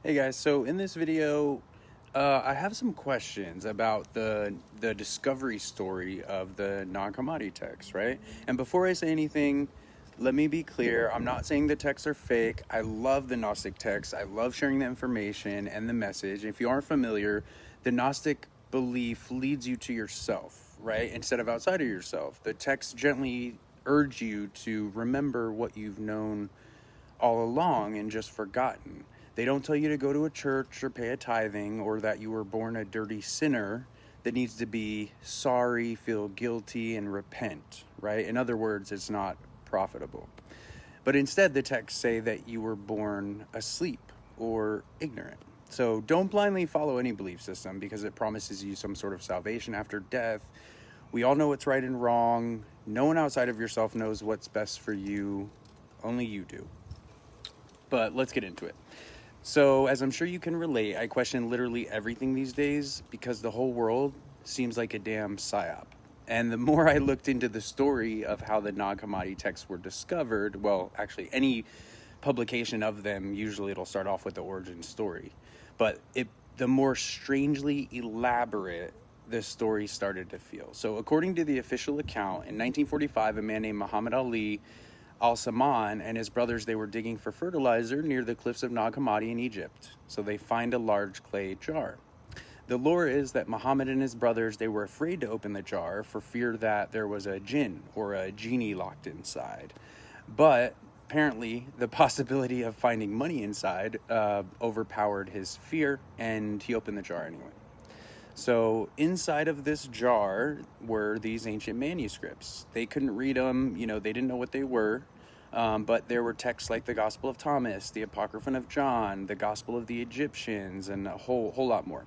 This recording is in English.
Hey guys, so in this video, I have some questions about the discovery story of the Nag Hammadi text, right? And before I say anything, let me be clear, I'm not saying the texts are fake. I love the Gnostic texts. I love sharing the information and the message. If you aren't familiar, the Gnostic belief leads you to yourself, right? Instead of outside of yourself. The texts gently urge you to remember what you've known all along and just forgotten. They don't tell you to go to a church or pay a tithing or that you were born a dirty sinner that needs to be sorry, feel guilty, and repent, right? In other words, it's not profitable. But instead, the texts say that you were born asleep or ignorant. So don't blindly follow any belief system because it promises you some sort of salvation after death. We all know what's right and wrong. No one outside of yourself knows what's best for you. Only you do. But let's get into it. So, as I'm sure you can relate, I question literally everything these days because the whole world seems like a damn psyop. And the more I looked into the story of how the Nag Hammadi texts were discovered, well, actually, any publication of them, usually it'll start off with the origin story. But the more strangely elaborate the story started to feel. So, according to the official account, in 1945, a man named Muhammad Ali El-Sammad and his brothers, they were digging for fertilizer near the cliffs of Nag Hammadi in Egypt. So they find a large clay jar. The lore is that Muhammad and his brothers, they were afraid to open the jar for fear that there was a Jinn or a Genie locked inside. But apparently the possibility of finding money inside overpowered his fear, and he opened the jar anyway. So inside of this jar were these ancient manuscripts. They couldn't read them, they didn't know what they were. But there were texts like the Gospel of Thomas, the Apocryphon of John, the Gospel of the Egyptians, and a whole lot more.